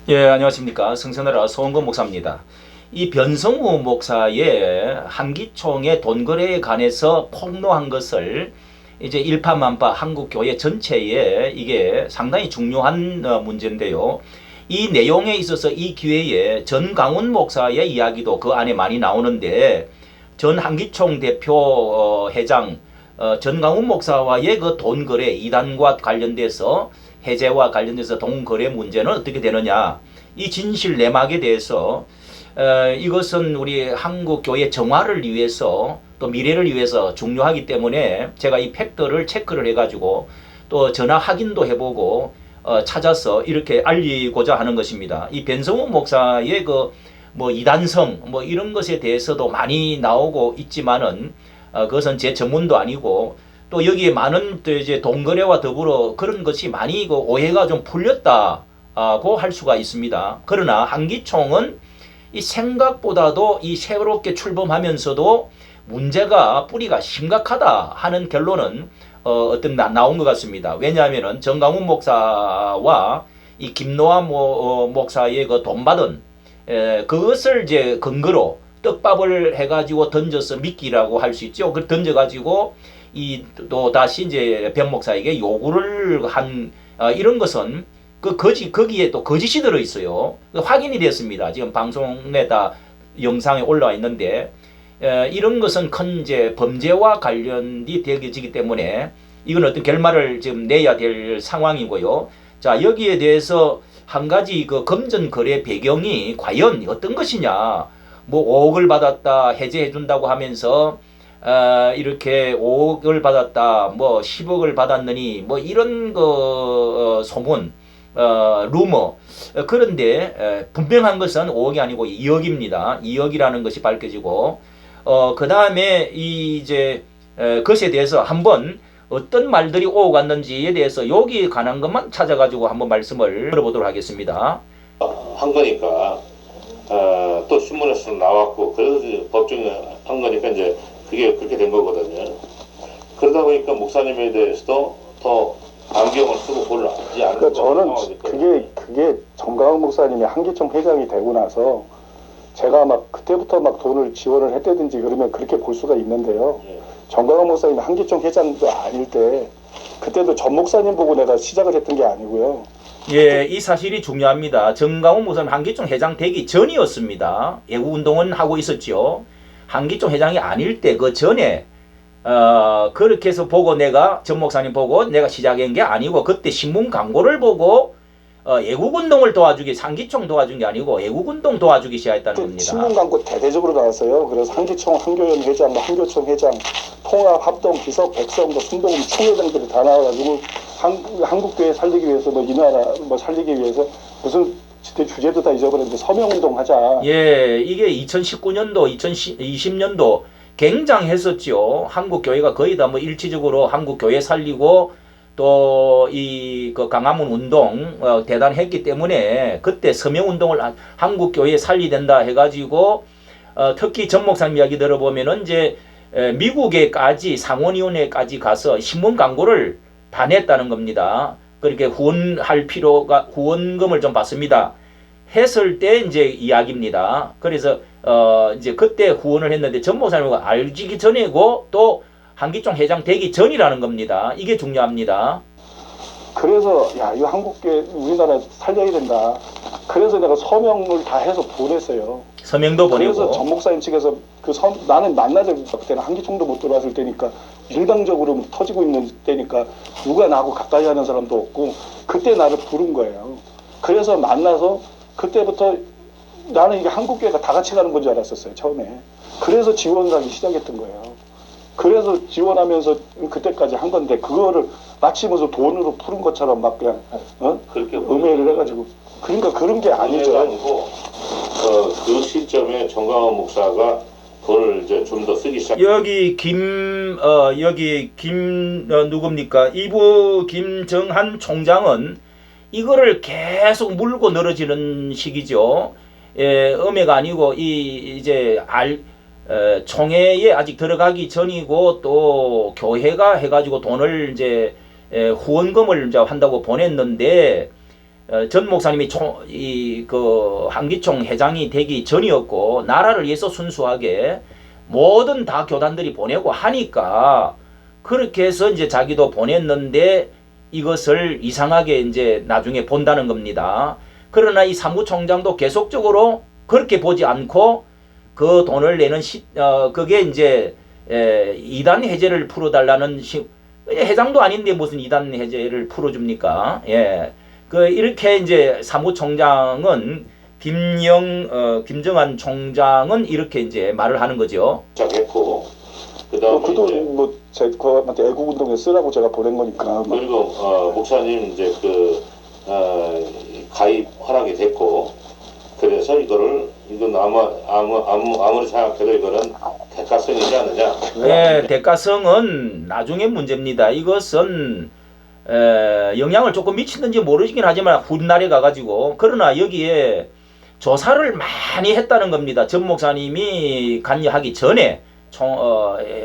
예, 안녕하십니까. 성서나라 소원근 목사입니다. 이 변성우 목사의 한기총의 돈거래에 관해서 폭로한 것을 이제 일파만파 한국 교회 전체에 이게 상당히 중요한 문제인데요. 이 내용에 있어서 이 기회에 전강훈 목사의 이야기도 그 안에 많이 나오는데, 전 한기총 대표 회장 전강훈 목사와의 그 돈거래 이단과 관련돼서 해제와 관련돼서 돈거래 문제는 어떻게 되느냐, 이 진실 내막에 대해서 이것은 우리 한국 교회 정화를 위해서 또 미래를 위해서 중요하기 때문에 제가 이 팩트를 체크를 해가지고 또 전화 확인도 해보고 찾아서 이렇게 알리고자 하는 것입니다. 이 변성우 목사의 그 뭐 이단성 뭐 이런 것에 대해서도 많이 나오고 있지만은 그것은 제 전문도 아니고, 또 여기에 많은 또 이제 돈거래와 더불어 그런 것이 많이 그 오해가 좀 풀렸다고 할 수가 있습니다. 그러나 한기총은 이 생각보다도 이 새롭게 출범하면서도 문제가 뿌리가 심각하다 하는 결론은 나온 것 같습니다. 왜냐하면은 정강훈 목사와 이 김노아 목사의 그 돈 받은 그것을 이제 근거로 떡밥을 해가지고 던져서 미끼라고 할 수 있죠. 그 던져가지고 또 다시 이제 변 목사에게 요구를 한 이런 것은 거기에 또 거짓이 들어 있어요. 확인이 됐습니다. 지금 방송에 다 영상에 올라와 있는데 이런 것은 큰 이제 범죄와 관련이 되어지기 때문에 이건 어떤 결말을 지금 내야 될 상황이고요. 자, 여기에 대해서 한 가지 그 금전 거래 배경이 과연 어떤 것이냐. 뭐 5억을 받았다 해제해 준다고 하면서 이렇게 5억을 받았다 뭐 10억을 받았느니 뭐 이런 거 소문 루머. 그런데 분명한 것은 5억이 아니고 2억입니다. 2억이라는 것이 밝혀지고 그 다음에 이제 것에 대해서 한번 어떤 말들이 오고 갔는지에 대해서 여기에 관한 것만 찾아가지고 한번 말씀을 들어보도록 하겠습니다. 한 거니까 또 신문에서 나왔고 그래서 법정에 한 거니까 이제 그게 그렇게 된 거거든요. 그러다 보니까 목사님에 대해서도 더 안경을 쓰고 볼을 하지 않는 그러니까 저는 그게 정강훈 목사님이 한기총 회장이 되고 나서 제가 막 그때부터 막 돈을 지원을 했다든지 그러면 그렇게 볼 수가 있는데요. 예. 정강훈 목사님이 한기총 회장도 아닐 때 그때도 전 목사님 보고 내가 시작을 했던 게 아니고요. 예, 이 사실이 중요합니다. 정강훈 목사님 한기총 회장 되기 전이었습니다. 애국운동은 하고 있었죠. 한기총 회장이 아닐 때 그 전에 그렇게 해서 보고 내가 전 목사님 보고 내가 시작한 게 아니고, 그때 신문 광고를 보고 애국운동을 도와주기, 한기총 도와준 게 아니고 애국운동 도와주기 시작했다는 겁니다. 신문 광고 대대적으로 나왔어요. 그래서 한기총, 한교연 회장, 한교총 회장, 통합, 합동, 기석, 백성, 순복음 총회장들이 다 나와가지고 한국교회 살리기 위해서 이 나라 살리기 위해서 무슨 주제도 다 잊어버렸는데 서명운동 하자. 예, 이게 2019년도, 2020년도 굉장했었죠. 한국 교회가 거의 다 뭐 일치적으로 한국 교회 살리고 또 그 강화문 운동 대단했기 때문에 그때 서명 운동을 한국 교회에 살리 된다 해가지고 특히 전 목사님 이야기 들어보면은 이제 미국에까지 상원위원회까지 가서 신문 광고를 다 냈다는 겁니다. 그렇게 후원금을 좀 받습니다 했을 때 이제 이야기입니다. 그래서 이제 그때 후원을 했는데 전 목사님과 알기 전이고 또 한기총 회장 되기 전이라는 겁니다. 이게 중요합니다. 그래서 이거 한국교회 우리나라 살려야 된다. 그래서 내가 서명을 다 해서 보냈어요. 서명도 보내고. 그래서 전 목사님 측에서 나는 만나자, 그때는 한기총도 못 들어왔을 때니까 일방적으로 터지고 있는 때니까 누가 나하고 가까이 하는 사람도 없고 그때 나를 부른 거예요. 그래서 만나서 그때부터 나는 이게 한국교회가 다 같이 가는 건 줄 알았었어요, 처음에. 그래서 지원하기 시작했던 거예요. 그래서 지원하면서 그때까지 한 건데 그거를 마치 무슨 돈으로 푸른 것처럼 막 그냥 그렇게 음해를 해가지고, 그러니까 그런 게 아니죠. 아니고 그 시점에 정강훈 목사가 돈을 이제 좀 더 쓰기 시작. 여기 누굽니까? 이부 김정한 총장은 이거를 계속 물고 늘어지는 식이죠. 음해가 아니고 이제 총회에 아직 들어가기 전이고 또 교회가 해가지고 돈을 이제 후원금을 이제 한다고 보냈는데 전 목사님이 그 한기총 회장이 되기 전이었고 나라를 위해서 순수하게 모든 다 교단들이 보내고 하니까 그렇게 해서 이제 자기도 보냈는데 이것을 이상하게 이제 나중에 본다는 겁니다. 그러나 이 사무총장도 계속적으로 그렇게 보지 않고 그 돈을 내는 그게 이제 이단 해제를 풀어달라는 회장도 아닌데 무슨 이단 해제를 풀어줍니까? 예. 이렇게 이제 사무총장은 김정한 총장은 이렇게 이제 말을 하는 거죠. 시작했고 그다음에 그 돈 뭐 제한테 애국운동에 쓰라고 제가 보낸 거니까. 그리고 목사님 이제 가입 허락이 됐고 그래서 이건 아무리 생각해도 이거는 대가성이지 않느냐. 네, 대가성은 나중에 문제입니다. 이것은 영향을 조금 미치는지 모르긴 하지만 훗날에 가가지고 그러나 여기에 조사를 많이 했다는 겁니다. 전 목사님이 관여하기 전에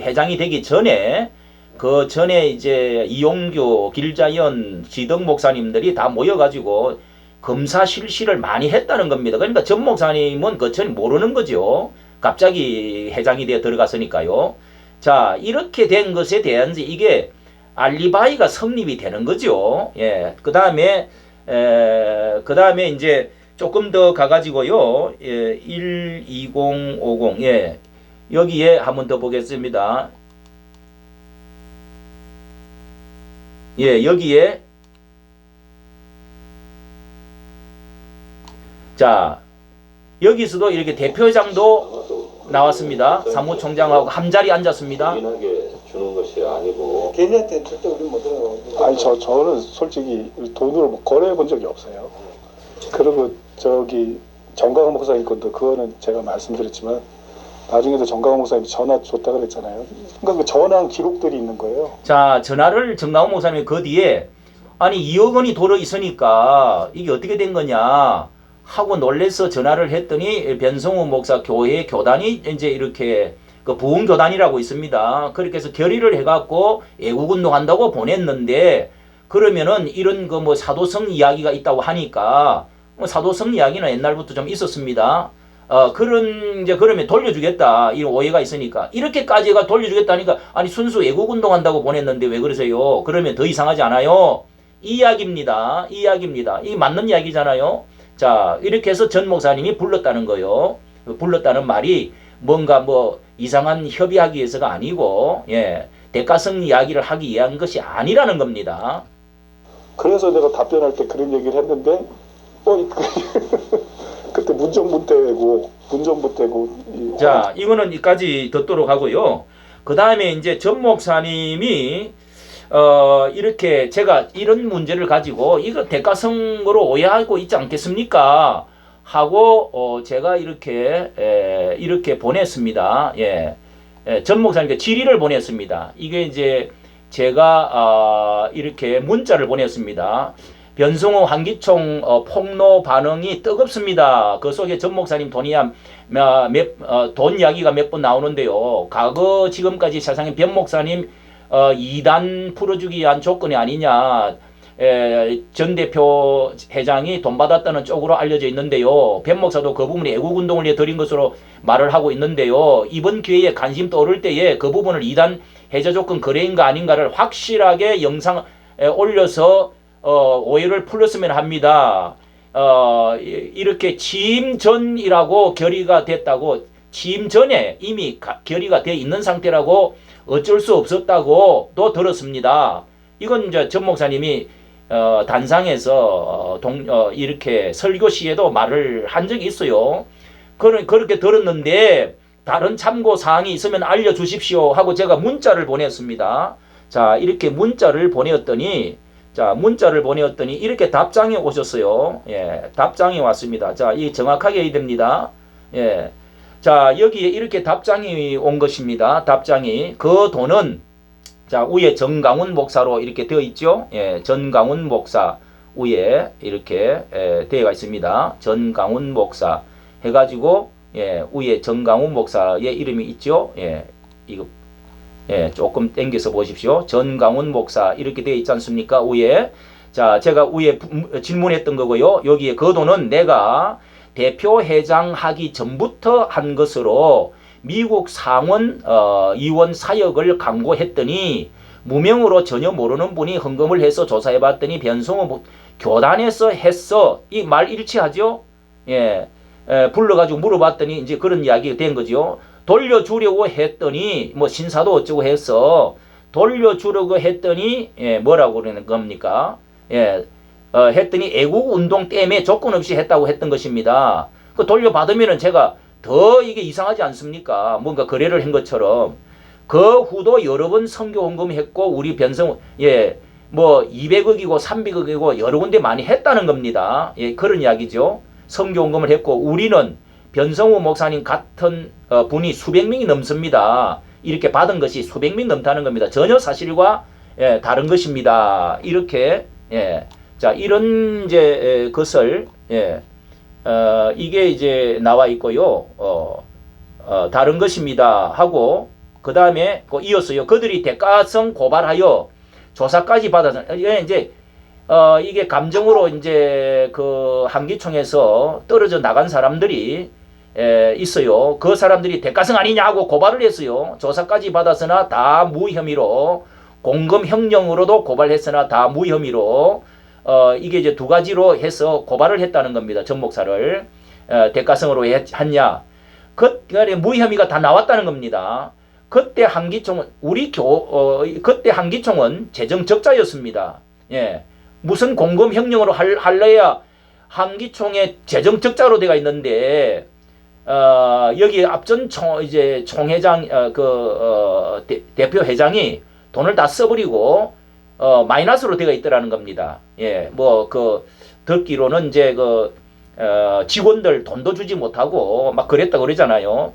회장이 되기 전에 그 전에 이제 이용규, 길자연, 지덕 목사님들이 다 모여가지고 검사 실시를 많이 했다는 겁니다. 그러니까 전 목사님은 그 전에 모르는 거죠. 갑자기 회장이 되어 들어갔으니까요. 자, 이렇게 된 것에 대한 이게 알리바이가 성립이 되는 거죠. 예. 그 다음에 이제 조금 더 가가지고요. 예, 12050. 예. 여기에 한번 더 보겠습니다. 예, 여기에 자, 여기서도 이렇게 대표회장도 나왔습니다. 사무총장하고 한자리 앉았습니다. 기인하게 주는 것이 아니고 개인한테 절대 우리 못 들어. 아니 저는 솔직히 돈으로 뭐 거래해 본 적이 없어요. 그리고 저기 정광훈 목사님 건도 그거는 제가 말씀드렸지만 나중에도 정광훈 목사님이 전화 줬다 그랬잖아요. 그러니까 그 전화한 기록들이 있는 거예요. 자, 전화를 정나훈 목사님이 그 뒤에 아니 2억 원이 들어 있으니까 이게 어떻게 된 거냐 하고 놀래서 전화를 했더니 변성우 목사 교회 교단이 이제 이렇게 그 부흥교단이라고 있습니다. 그렇게 해서 결의를 해갖고 애국운동 한다고 보냈는데 그러면은 이런 그 뭐 사도성 이야기가 있다고 하니까 뭐 사도성 이야기는 옛날부터 좀 있었습니다. 그러면 돌려주겠다. 이런 오해가 있으니까. 이렇게까지가 돌려주겠다니까, 아니, 순수 애국운동 한다고 보냈는데 왜 그러세요? 그러면 더 이상하지 않아요? 이 이야기입니다. 이 이야기입니다. 이 맞는 이야기잖아요? 자, 이렇게 해서 전 목사님이 불렀다는 거요. 불렀다는 말이 뭔가 뭐 이상한 협의하기 위해서가 아니고, 예, 대가성 이야기를 하기 위한 것이 아니라는 겁니다. 그래서 내가 답변할 때 그런 얘기를 했는데, 그때 문정부 때고. 자, 이거는 여기까지 듣도록 하고요. 그 다음에 이제 전 목사님이, 이렇게 제가 이런 문제를 가지고 이거 대가성으로 오해하고 있지 않겠습니까? 하고, 제가 이렇게 보냈습니다. 예. 전 목사님께 질의를 보냈습니다. 이게 이제 제가, 이렇게 문자를 보냈습니다. 변성호 한기총 폭로 반응이 뜨겁습니다. 그 속에 전 목사님 돈 이야기가 몇 번 나오는데요. 과거 지금까지 세상에 변 목사님 2단 풀어주기 위한 조건이 아니냐. 전 대표 회장이 돈 받았다는 쪽으로 알려져 있는데요. 변 목사도 그 부분이 애국운동을 위해 드린 것으로 말을 하고 있는데요. 이번 기회에 관심 떠오를 때에 그 부분을 2단 해제 조건 거래인가 아닌가를 확실하게 영상 올려서 오해를 풀었으면 합니다. 이렇게 취임 전이라고 결의가 됐다고, 취임 전에 이미 결의가 돼 있는 상태라고 어쩔 수 없었다고 또 들었습니다. 이건 이제 전 목사님이 단상에서 이렇게 설교 시에도 말을 한 적이 있어요. 그렇게 들었는데 다른 참고 사항이 있으면 알려주십시오 하고 제가 문자를 보냈습니다. 자, 이렇게 문자를 보내었더니 이렇게 답장이 오셨어요. 예, 답장이 왔습니다. 자, 이 정확하게 해야 됩니다. 예. 자, 여기에 이렇게 답장이 온 것입니다. 답장이. 그 돈은, 자, 위에 정강훈 목사로 이렇게 되어 있죠. 예, 전강훈 목사 위에 이렇게 되어가 있습니다. 전강훈 목사 해가지고, 예, 위에 정강훈 목사의 이름이 있죠. 예, 이거. 예, 조금 당겨서 보십시오. 전강훈 목사 이렇게 되어 있지 않습니까? 위에. 자, 제가 위에 질문했던 거고요. 여기에 그 돈은 내가 대표 회장 하기 전부터 한 것으로 미국 상원 의원 사역을 강구했더니 무명으로 전혀 모르는 분이 헌금을 해서 조사해봤더니 변성호 교단에서 했어. 이 말 일치하죠? 예, 불러가지고 물어봤더니 이제 그런 이야기가 된 거죠. 돌려주려고 했더니 뭐 신사도 어쩌고 해서 돌려주려고 했더니 뭐라고 그러는 겁니까? 했더니 애국운동 때문에 조건 없이 했다고 했던 것입니다. 그 돌려받으면은 제가 더 이게 이상하지 않습니까? 뭔가 거래를 한 것처럼. 그 후도 여러 번 선교 헌금했고 우리 변성 뭐 200억이고 300억이고 여러 군데 많이 했다는 겁니다. 그런 이야기죠. 선교 헌금을 했고 우리는 변성우 목사님 같은 분이 수백 명이 넘습니다. 이렇게 받은 것이 수백 명 넘다는 겁니다. 전혀 사실과 다른 것입니다. 이렇게 자 이런 이제 것을 이게 이제 나와 있고요. 다른 것입니다 하고 그 다음에 이었어요. 그들이 대가성 고발하여 조사까지 받아서 이제 이게 감정으로 이제 그 한기총에서 떨어져 나간 사람들이 있어요. 그 사람들이 대가성 아니냐고 고발을 했어요. 조사까지 받았으나 다 무혐의로 공금 형령으로도 고발했으나 다 무혐의로 이게 이제 두 가지로 해서 고발을 했다는 겁니다. 전 목사를 대가성으로 했냐. 그때 무혐의가 다 나왔다는 겁니다. 그때 한기총은 그때 한기총은 재정 적자였습니다. 무슨 공금 형령으로 할래야 한기총의 재정 적자로 돼가 있는데 여기 앞전 총회장 대표 회장이 돈을 다 써버리고 마이너스로 돼가 있더라는 겁니다. 뭐 듣기로는 이제 직원들 돈도 주지 못하고 막 그랬다 그러잖아요.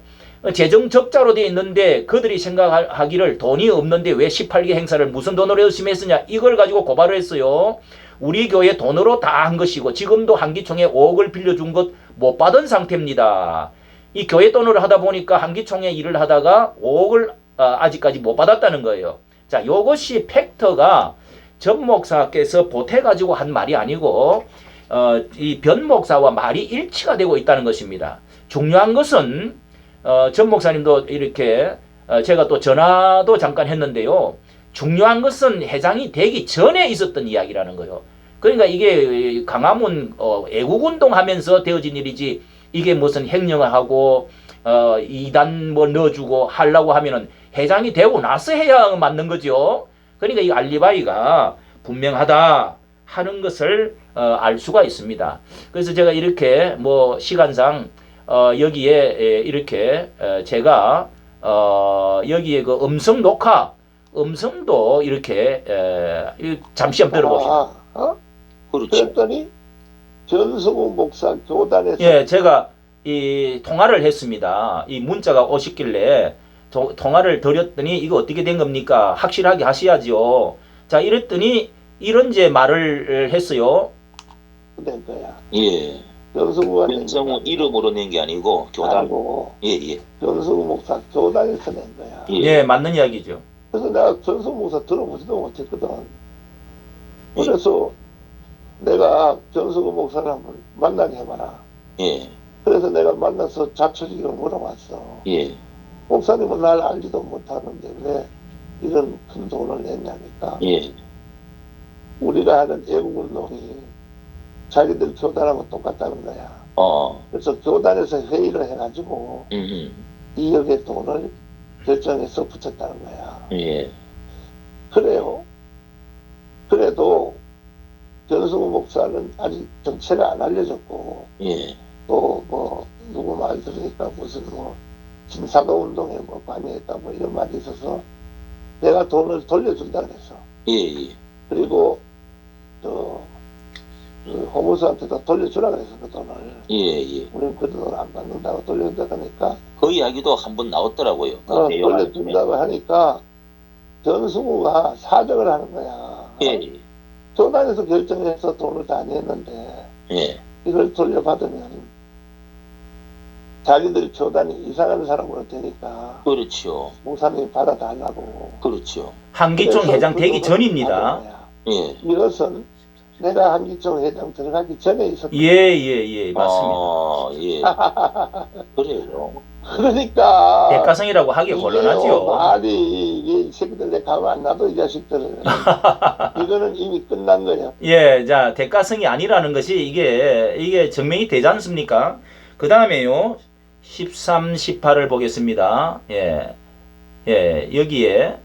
재정 적자로 되어 있는데 그들이 생각하기를 돈이 없는데 왜 18개 행사를 무슨 돈으로 열심히 했으냐 이걸 가지고 고발을 했어요. 우리 교회 돈으로 다 한 것이고 지금도 한기총에 5억을 빌려준 것 못 받은 상태입니다. 이 교회 돈으로 하다 보니까 한기총에 일을 하다가 5억을 아직까지 못 받았다는 거예요. 자, 요것이 팩터가 전 목사께서 보태가지고 한 말이 아니고 이 변 목사와 말이 일치가 되고 있다는 것입니다. 중요한 것은 전 목사님도 이렇게 제가 또 전화도 잠깐 했는데요. 중요한 것은 회장이 되기 전에 있었던 이야기라는 거예요. 그러니까 이게 강화문 애국운동 하면서 되어진 일이지 이게 무슨 행령을 하고 이단 뭐 넣어주고 하려고 하면은 회장이 되고 나서 해야 맞는 거죠. 그러니까 이 알리바이가 분명하다 하는 것을 알 수가 있습니다. 그래서 제가 이렇게 뭐 시간상 여기에 이렇게 제가 여기에 그 음성 녹화 음성도 이렇게 잠시 한번 들어보시죠. 그렇지. 그랬더니 전승우 목사 교단에서 제가 이 통화를 했습니다. 이 문자가 오셨길래 통화를 드렸더니 이거 어떻게 된 겁니까? 확실하게 하셔야죠. 자 이랬더니 이런 제 말을 했어요. 된 거야. 변성우 이름으로 낸 게 아니고 교단. 변성우 목사 교단에서 낸 거야. 맞는 이야기죠. 그래서 내가 변성우 목사 들어보지도 못했거든. 그래서 내가 변성우 목사를 한번 만나게 해봐라. 그래서 내가 만나서 자초지경을 물어봤어. 목사님은 날 알지도 못하는데 왜 이런 큰 돈을 냈냐니까. 우리가 하는 애국운동이 자기들 교단하고 똑같다는 거야. 그래서 교단에서 회의를 해가지고 2억의 돈을 결정해서 붙였다는 거야. 그래요. 그래도 변성우 목사는 아직 정체를 안 알려줬고 또 뭐 누구 말 들으니까 무슨 뭐 김사도 운동에 뭐 관여했다 뭐 이런 말이 있어서 내가 돈을 돌려준다 그랬어. 그리고 호무수한테도 돌려주라 그래서 그 돈을. 우리는 그 돈을 안 받는다고 돌려준다 하니까 그 이야기도 한번 나왔더라고요. 돌려준다고 하니까 변승우가 사정을 하는 거야. 교단에서 결정해서 돈을 다 냈는데 이걸 돌려받으면 자기들 교단이 이상한 사람으로 되니까 그렇죠. 목사님이 받아달라고. 그렇죠. 한기총 회장 되기 전입니다. 이것은 내가 한기총 회장 들어가기 전에 있었다. 예, 맞습니다. 예. 그래요. 그러니까 대가성이라고 하기 이게요, 곤란하지요. 말이 이게 이 새끼들 내 가만 안 놔둬 이 자식들은. 이거는 이미 끝난 거야. 예, 자, 대가성이 아니라는 것이 이게 증명이 되지 않습니까? 그 다음에요, 13, 18을 보겠습니다. 예, 여기에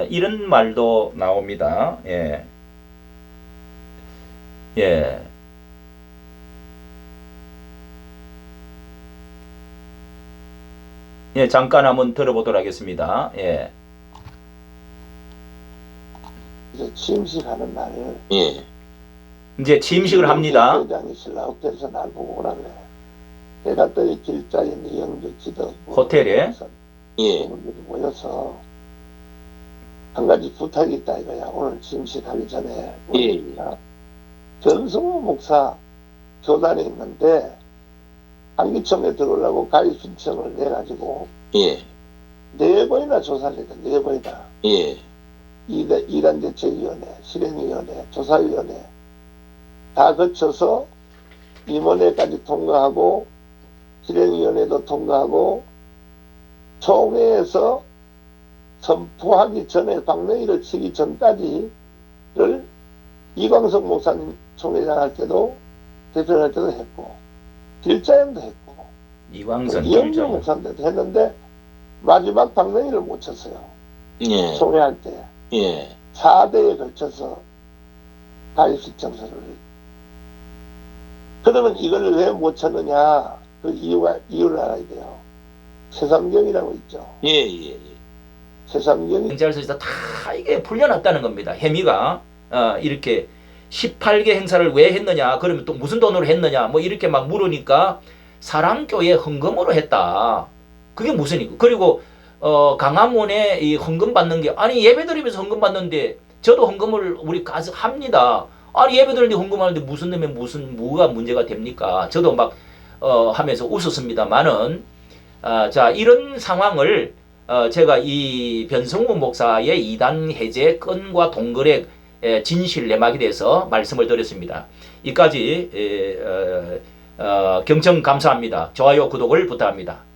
이런 말도 나옵니다. 예, 예. 예, 잠깐 한번 들어보도록 하겠습니다. 예. 이제 취임식하는 날 예. 이제 취임식을 합니다. 회장이 신라 호텔에서 날 보고 오라 그래. 내가 또 이 길자에 이영주 지도 호텔에? 예. 분들이 모여서 한 가지 부탁이 있다 이거야. 오늘 취임식 하기 전에 예. 전승우 목사 교단에 있는데 한기총에 들어오려고 가입 신청을 내가지고 예. 4번이나 조사를 했다. 4번이나. 예. 이단대책위원회, 실행위원회, 조사위원회 다 거쳐서 임원회까지 통과하고 실행위원회도 통과하고 총회에서 선포하기 전에 박명희를 치기 전까지를 이광석 목사님 총회장 할 때도 대표를 할 때도 했고 길자형도 했고 이광선 이영주 길자형. 목사님도 했는데 마지막 박명희를 못 쳤어요. 예. 총회할 때. 예. 4대에 걸쳐서 가입신청서를. 그러면 이걸 왜 못 쳤느냐? 그 이유를 알아야 돼요. 최삼경이라고 있죠. 예. 최삼경이 경찰서에서 다 이게 풀려났다는 겁니다. 혐의가 이렇게 18개 행사를 왜 했느냐, 그러면 또 무슨 돈으로 했느냐, 뭐 이렇게 막 물으니까 사랑교회 헌금으로 했다. 그게 무슨 이고 그리고 강화문에 이 헌금 받는 게 아니 예배드리면서 헌금 받는데 저도 헌금을 우리 가서 합니다. 아니 예배드리는데 헌금하는데 무슨 놈에 뭐가 문제가 됩니까? 저도 막 하면서 웃었습니다만은 자 이런 상황을 제가 이 변성우 목사의 이단 해제 건과 동거래 진실 내막에 대해서 말씀을 드렸습니다. 이까지 경청 감사합니다. 좋아요 구독을 부탁합니다.